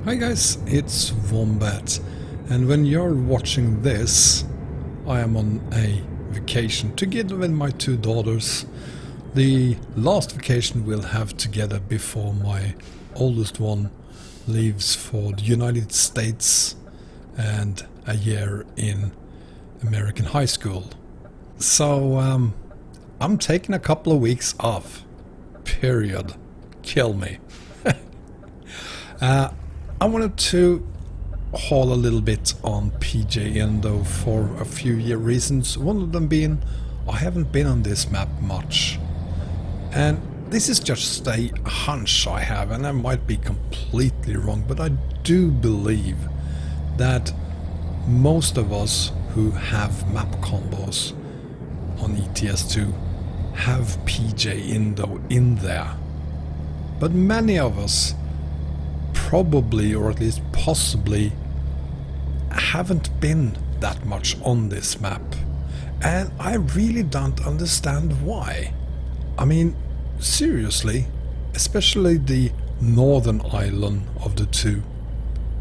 Hi guys, it's Wombat, and when you're watching this, I am on a vacation together with my two daughters. The last vacation we'll have together before my oldest one leaves for the United States and a year in American high school. So I'm taking a couple of weeks off. Period. Kill me. I wanted to haul a little bit on PJ Indo for a few reasons. One of them being I haven't been on this map much. And this is just a hunch I have, and I might be completely wrong, but I do believe that most of us who have map combos on ETS2 have PJ Indo in there. But many of us probably, or at least possibly, haven't been that much on this map. And I really don't understand why. I mean, seriously, especially the northern island of the two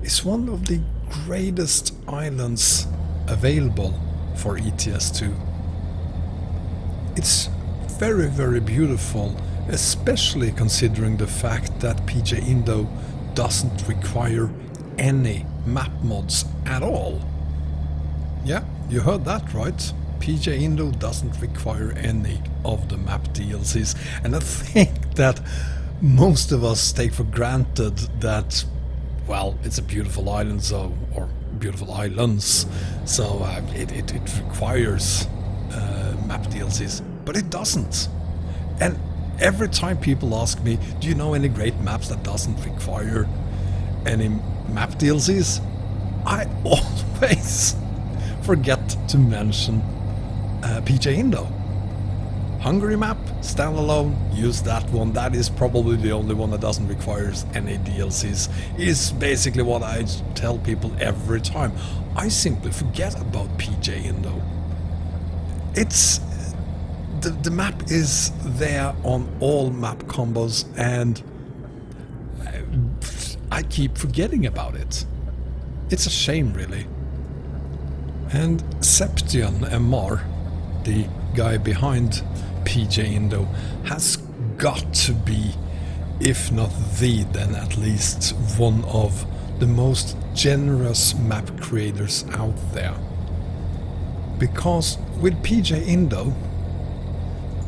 is one of the greatest islands available for ETS2. It's very, very beautiful, especially considering the fact that PJ Indo doesn't require any map mods at all. Yeah, you heard that right. PJ Indo doesn't require any of the map DLCs, and I think that most of us take for granted that, well, it's a beautiful island, so, or beautiful islands, so it requires map DLCs, but it doesn't. And every time people ask me, do you know any great maps that doesn't require any map DLCs? I always forget to mention PJ Indo. Hungary map, standalone, use that one. That is probably the only one that doesn't require any DLCs. Is basically what I tell people every time. I simply forget about PJ Indo. It's the map is there on all map combos, and I keep forgetting about it. It's a shame, really. And Seption MR, the guy behind PJ Indo, has got to be, if not the, then at least one of the most generous map creators out there. Because with PJ Indo,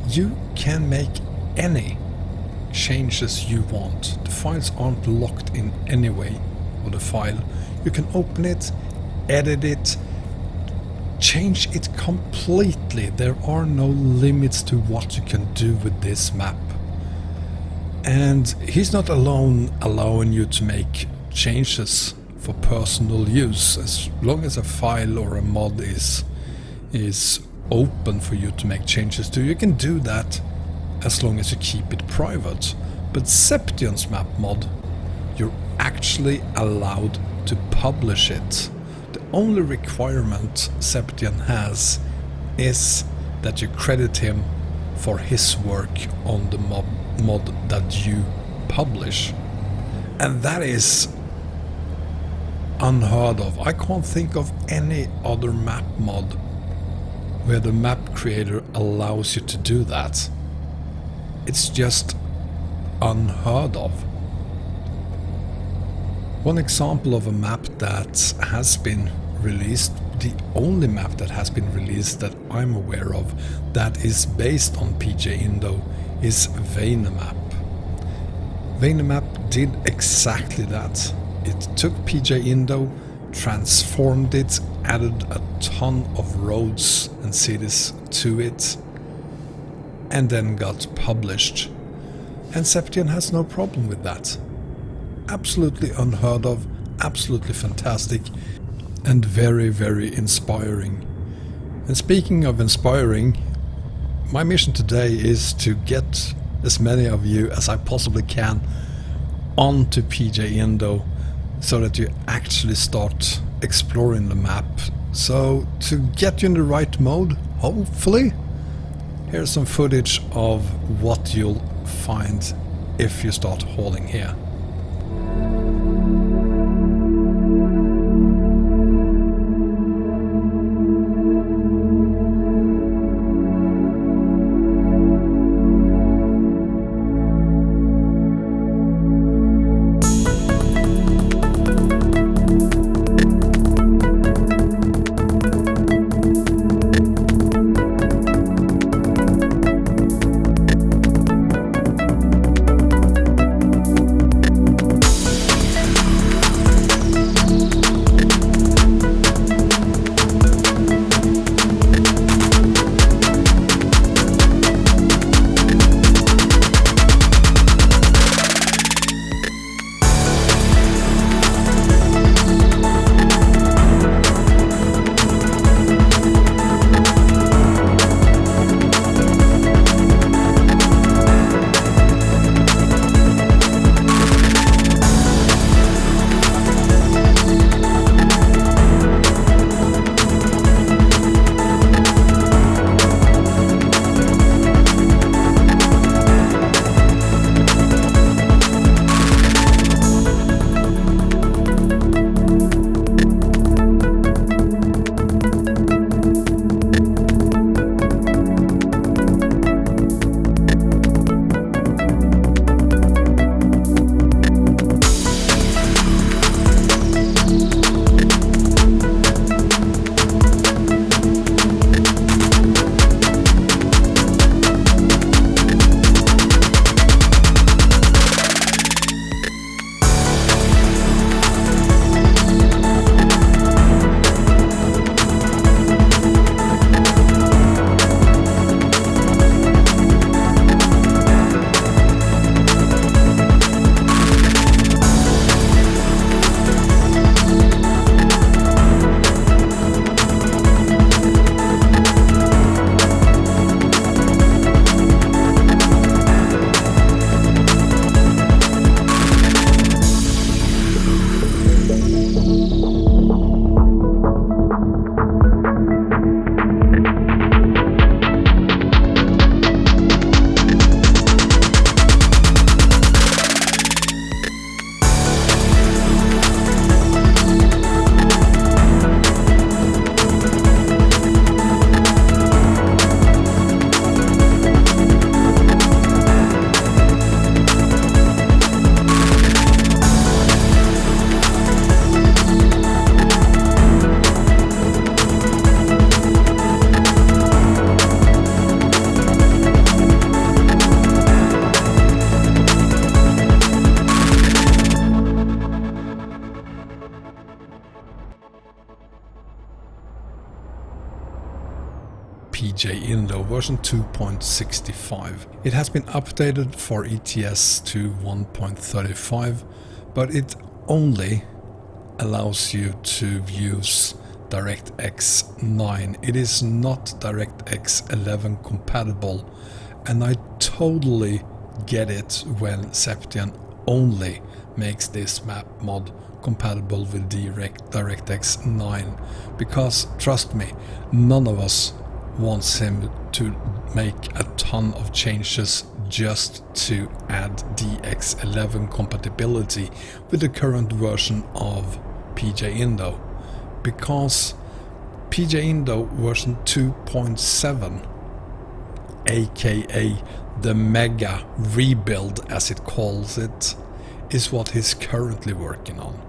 you can make any changes you want. The files aren't locked in any way with a file. You can open it, edit it, change it completely. There are no limits to what you can do with this map. And he's not alone allowing you to make changes for personal use. As long as a file or a mod is open for you to make changes to, you can do that as long as you keep it private. But Seption's map mod, you're actually allowed to publish it. The only requirement Seption has is that you credit him for his work on the mod that you publish. And that is unheard of. I can't think of any other map mod where the map creator allows you to do that. It's just unheard of. One example of a map that has been released, the only map that has been released that I'm aware of that is based on PJ Indo, is Wombat. Wombat did exactly that. It took PJ Indo, transformed it, added a ton of roads and cities to it, and then got published. And Seption has no problem with that. Absolutely unheard of, absolutely fantastic, and very, very inspiring. And speaking of inspiring, my mission today is to get as many of you as I possibly can onto PJ Indo, so that you actually start exploring the map. So to get you in the right mode, hopefully, here's some footage of what you'll find if you start hauling here. Indo version 2.65. It has been updated for ETS2 1.35, but it only allows you to use DirectX 9. It is not DirectX 11 compatible, and I totally get it when Seption only makes this map mod compatible with DirectX 9, because trust me, none of us wants him to make a ton of changes just to add DX11 compatibility with the current version of Indo, because Indo version 2.7, aka the mega rebuild as it calls it, is what he's currently working on.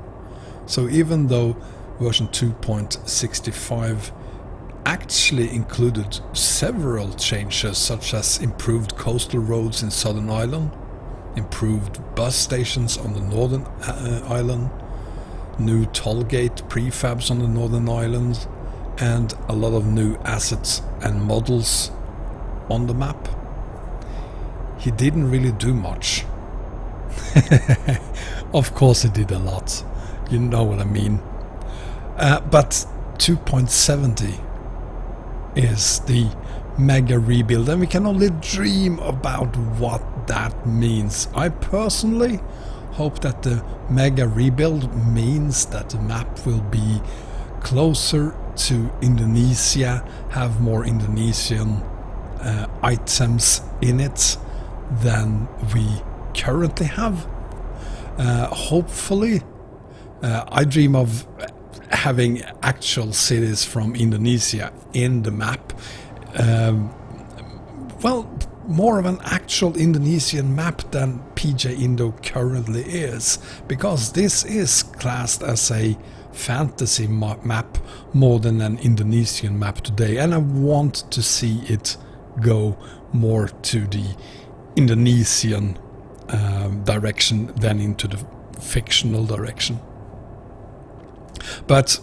So even though version 2.65 actually included several changes, such as improved coastal roads in Southern Ireland, improved bus stations on the Northern Island, new tollgate prefabs on the Northern Island, and a lot of new assets and models on the map, he didn't really do much. Of course he did a lot, you know what I mean. But 2.70 is the mega rebuild, and we can only dream about what that means. I personally hope that the mega rebuild means that the map will be closer to Indonesia, have more Indonesian items in it than we currently have. Hopefully, I dream of having actual cities from Indonesia in the map. Well, more of an actual Indonesian map than Indo currently is, because this is classed as a fantasy map more than an Indonesian map today, and I want to see it go more to the Indonesian direction than into the fictional direction. But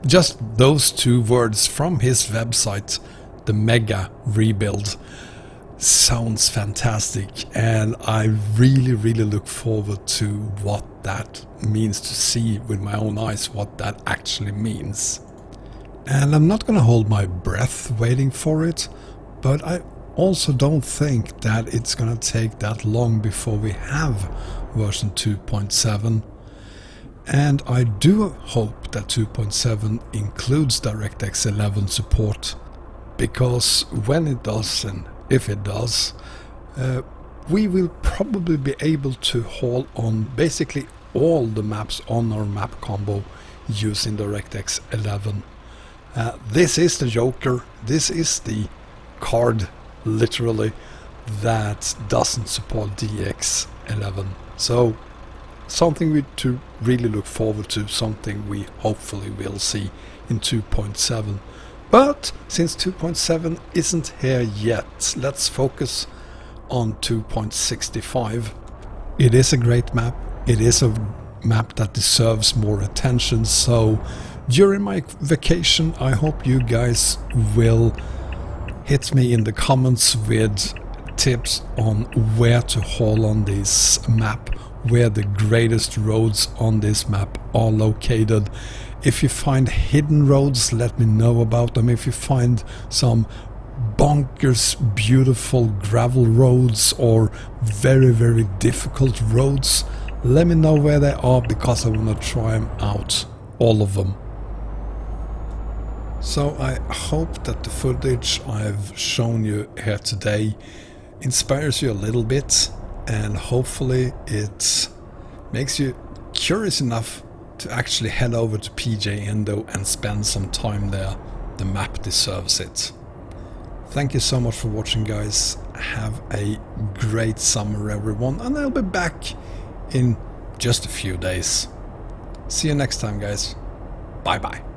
just those two words from his website, the mega rebuild, sounds fantastic, and I really look forward to what that means, to see with my own eyes what that actually means. And I'm not gonna hold my breath waiting for it, but I also don't think that it's gonna take that long before we have version 2.7. And I do hope that 2.7 includes DirectX 11 support, because when it does, and if it does, we will probably be able to haul on basically all the maps on our map combo using DirectX 11. This is the joker, this is the card, literally, that doesn't support DX11. So something to really look forward to, something we hopefully will see in 2.7. But since 2.7 isn't here yet, let's focus on 2.65. It is a great map. It is a map that deserves more attention. So during my vacation, I hope you guys will hit me in the comments with tips on where to haul on this map, where the greatest roads on this map are located. If you find hidden roads, let me know about them. If you find some bonkers beautiful gravel roads or very difficult roads, let me know where they are, because I want to try them out, all of them. So I hope that the footage I've shown you here today inspires you a little bit, and hopefully it makes you curious enough to actually head over to Indo and spend some time there. The map deserves it. Thank you so much for watching, guys. Have a great summer, everyone, and I'll be back in just a few days. See you next time, guys. Bye bye.